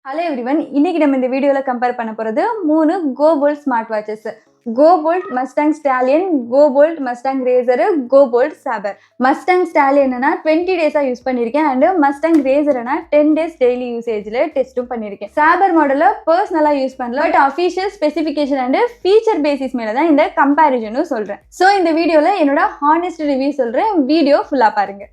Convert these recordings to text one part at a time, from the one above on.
Hello everyone, இன்னைக்கு நம்ம இந்த வீடியோல கம்பேர் பண்ண போறது மூணு Go Bolt smart watches. Go Bolt Mustang Stallion, Go Bolt Mustang Razor, Go Bolt Saber. Mustang Stallion னா 20 days யூஸ் பண்ணிருக்கேன் and Mustang Razor னா 10 days daily usageல டெஸ்டும் பண்ணிருக்கேன். Saber மாடல பர்சனலா யூஸ் பண்ணல, but official specification and feature basis மேல தான் இந்த கம்பேரிசனும் சொல்றேன். சோ இந்த வீடியோல என்னோட honest review சொல்றேன், வீடியோ ஃபுல்லா பாருங்க.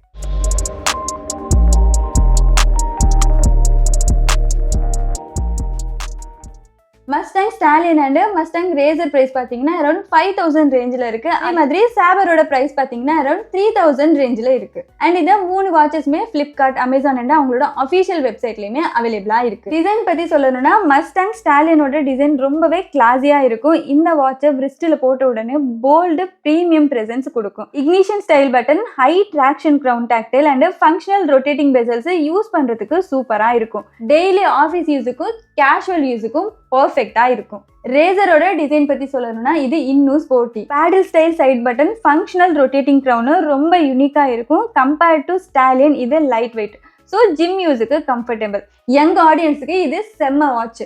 Mustang Stallion and Mustang Razor price பாத்தீங்கன்னா around 5000 ரேஞ்சில இருக்கு. அதே மாதிரி Saberோட price பாத்தீங்கன்னா around 3000 ரேஞ்சில இருக்கு. And இந்த மூணு வாட்சஸ்மே Flipkart, Amazon and அவங்களோட official websiteலயுமே அவைலபிளா இருக்கு. டிசைன் பத்தி சொல்லணும்னா Mustang Stallionோட டிசைன் ரொம்பவே கிளாஸியா இருக்கும். இந்த வாட்சை wristல போட்ட உடனே bold premium presence கொடுக்கும். Ignition style button, high traction crown tactile and functional rotating bezels use பண்றதுக்கு சூப்பரா இருக்கும். டெய்லி ஆஃபீஸ் யூஸுக்கும் கேஷுவல் யூஸுக்கும் பர்ஃபெக்ட்டா இருக்கும். ரேசரோட டிசைன் பத்தி சொல்லணும்னா இது இன்னும் sporty. Paddle style side button, functional rotating crown ரொம்ப யூனிக்கா இருக்கும். கம்பேர்ட் டு ஸ்டாலியன் இது லைட் வெயிட், ஸோ ஜிம் யூஸுக்கு கம்ஃபர்டபுள். யங் ஆடியன்ஸுக்கு இது செம்ம வாட்ச்.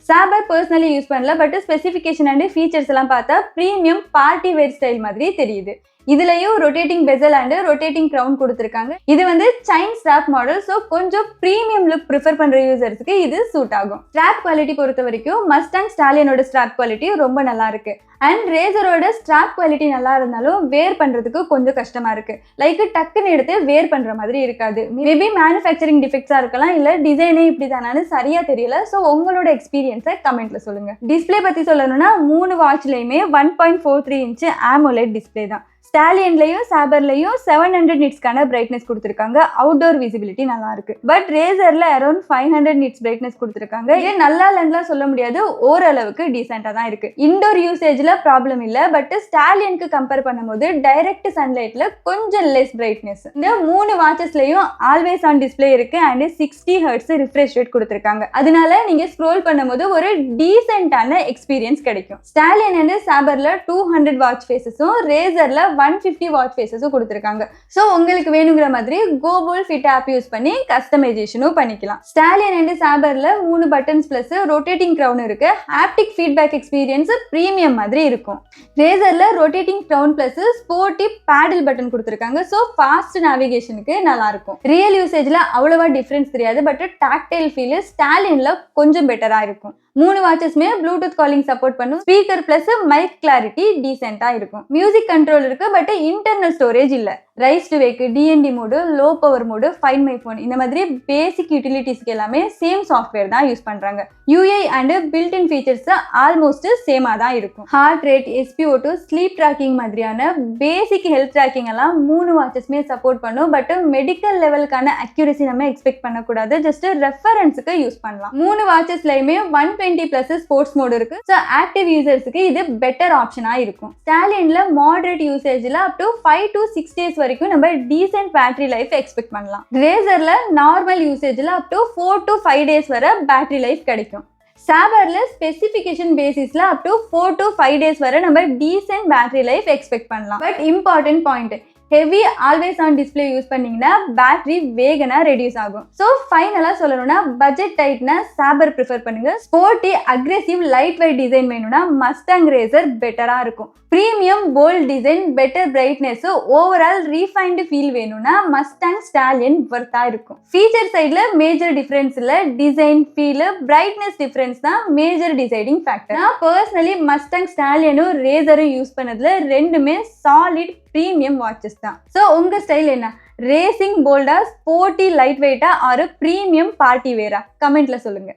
Saber பர்சனலி யூஸ் பண்ணல, பட் ஸ்பெசிஃபிகேஷன் அண்ட் ஃபீச்சர்ஸ் எல்லாம் பார்த்தா ப்ரீமியம் பார்ட்டி வேர் ஸ்டைல் மாதிரி தெரியுது. இதுலயும் rotating bezel and rotating crown கொடுத்துருக்காங்க. இது வந்து செயின் ஸ்ட்ராப் மாடல், ஸோ கொஞ்சம் ப்ரீமியம் லுக் ப்ரிஃபர் பண்ற யூசர்ஸ்க்கு இது சூட் ஆகும். ஸ்ட்ராப் குவாலிட்டி பொறுத்த வரைக்கும் Mustang Stallionோட ஸ்ட்ராப் குவாலிட்டி ரொம்ப நல்லா இருக்கு. அண்ட் ரேசரோட ஸ்ட்ராப் குவாலிட்டி நல்லா இருந்தாலும் வேர் பண்றதுக்கு கொஞ்சம் கஷ்டமா இருக்கு. லைக் டக்குன்னு எடுத்து வேர் பண்ற மாதிரி இருக்காது. மேபி மேனுஃபேக்சரிங் டிஃபெக்ட்ஸா இருக்கலாம், இல்ல டிசைனே இப்படி தானு சரியா தெரியல. ஸோ உங்களோட எக்ஸ்பீரியன்ஸை கமெண்ட்ல சொல்லுங்க. டிஸ்பிளே பத்தி சொல்லணும்னா மூணு வாட்ச்லயுமே 1.43 இன்ச் AMOLED டிஸ்பிளே தான். ஸ்டாலியன்லயும் Saberலயும் 700 நிட்ஸ்க்கான பிரைட்னஸ் கொடுத்துருக்காங்க. அவுட்டோர் விசிபிலிட்டி நல்லா இருக்கு. பட் ரேசர்ல அரௌண்ட் 500 நிட்ஸ் பிரைட்னஸ் கொடுத்துருக்காங்க. இது நல்லா இல்லைன்னு சொல்ல முடியாது, ஓரளவுக்கு டீசெண்டா தான் இருக்கு. இன்டோர் யூசேஜ்ல ப்ராப்ளம் இல்ல, பட் ஸ்டாலியனுக்கு கம்பேர் பண்ணும்போது டைரக்ட் சன்லைட்ல கொஞ்சம் லெஸ் பிரைட்னஸ். இந்த மூணு வாட்சஸ்லயும் ஆல்வேஸ் ஆன் டிஸ்பிளே இருக்கு அண்ட் 60 Hz ரிஃப்ரெஷ் ரேட் கொடுத்துருக்காங்க. அதனால நீங்க ஸ்க்ரோல் பண்ணும்போது ஒரு டீசென்டான எக்ஸ்பீரியன்ஸ் கிடைக்கும். ஸ்டாலியன் அண்ட் Saberல 200 வாட்ச் ஃபேஸஸும் ரேசர்ல 150 வாட்ச் ஃபேஸஸும் கொடுத்துருக்காங்க. ஸோ உங்களுக்கு வேணுங்கிற மாதிரி Go Bolt Fit app use பண்ணி கஸ்டமைசேஷனும் பண்ணிக்கலாம். ஸ்டாலியன் அண்ட் Saberல 3 பட்டன்ஸ் பிளஸ் ரொட்டேட்டிங் கிரவுன் இருக்கு. ஹாப்டிக் ஃபீட்பேக் எக்ஸ்பீரியன்ஸ் ப்ரீமியம் மாதிரி இருக்கும். ரேசர்ல rotating crown plus sporty paddle button கொடுத்துருக்காங்க. ஸோ ஃபாஸ்ட் நேவிகேஷனுக்கு நல்லா இருக்கும். ரியல் யூசேஜ்ல அவ்வளவா டிஃபரன்ஸ் தெரியாது, பட் டாக்டைல் ஃபீல் ஸ்டாலியன்ல கொஞ்சம் பெட்டரா இருக்கும். மூணு வாட்சஸ்மே ப்ளூடூத் காலிங் சப்போர்ட் பண்ணும். ஸ்பீக்கர் பிளஸ் மைக் கிளாரிட்டி டீசென்ட்டா இருக்கும். மியூசிக் கண்ட்ரோல் இருக்கு, பட் இன்டர்னல் ஸ்டோரேஜ் இல்ல. Rice to wake, DND mode, low power mode, find my phone இந்த மாதிரி பேசிக் யூட்டிலிட்டிஸ்க்கு எல்லாமே சேம் சாஃப்ட்வேர் தான் யூஸ் பண்றாங்க. UI and built in features almost சேமா தான் இருக்கும். Heart rate, SpO2, sleep tracking மாதிரியான பேசிக் ஹெல்த் ட்ராக்கிங் எல்லாம் மூணு வாட்சஸ்மே சப்போர்ட் பண்ணும். பட் மெடிக்கல் லெவலுக்கான அக்யூரசி நம்ம எக்ஸ்பெக்ட் பண்ணக்கூடாது, ஜஸ்ட் ரெஃபரன்ஸுக்கு யூஸ் பண்ணலாம். மூணு வாட்சஸ்லயுமே 120 பிளஸ் ஸ்போர்ட்ஸ் மோடு இருக்கு. ஸோ ஆக்டிவ் யூசர்ஸ்க்கு இது பெட்டர் ஆப்ஷனா இருக்கும். ஸ்டாலியன்ல moderate யூசேஜ்ல up to 5 to 6 days வரைக்கும் நம்ம டீசென்ட் பேட்டரி லைஃப் எக்ஸ்பெக்ட் பண்ணலாம். ரேசர்ல நார்மல் யூசேஜ்ல அப் டு 4 to 5 days வரை பேட்டரி லைஃப் கிடைக்கும். Saberல ஸ்பெசிஃபிகேஷன் பேசிஸ்ல அப் டு 4 to 5 days வரை நம்ம டீசென்ட் பேட்டரி லைஃப் எக்ஸ்பெக்ட் பண்ணலாம். But important point, heavy always on display use பண்ணீங்கன்னா பேட்டரி வேகனா ரெடியூஸ் ஆகும். ஸோ ஃபைனலா சொல்லணும்னா பட்ஜெட் டைட்னா Saber ப்ரிஃபர் பண்ணுங்க. Sporty aggressive light weight design வேணும்னா Mustang Razor பெட்டரா இருக்கும். Premium bold design, better brightness, overall refined feel வேணும்னா Mustang Stallion வர்த்தா இருக்கும். ஃபீச்சர் சைட்ல மேஜர் டிஃபரன்ஸ் இல்ல, டிசைன், ஃபீல், பிரைட்னஸ் டிஃபரன்ஸ் தான் மேஜர் டிசைடிங் ஃபேக்டர். நான் பர்சனலி Mustang Stallionம் ரேசரும் யூஸ் பண்ணதுல ரெண்டுமே சாலிட் ப்ரீமியம் வாட்சஸ் தான். ஸோ உங்க ஸ்டைல் என்ன? ரேசிங் போல்டா, ஸ்போர்ட்டி லைட் வெயிட்டா, ஆர் ப்ரீமியம் பார்ட்டி வேரா? கமெண்ட்ல சொல்லுங்க.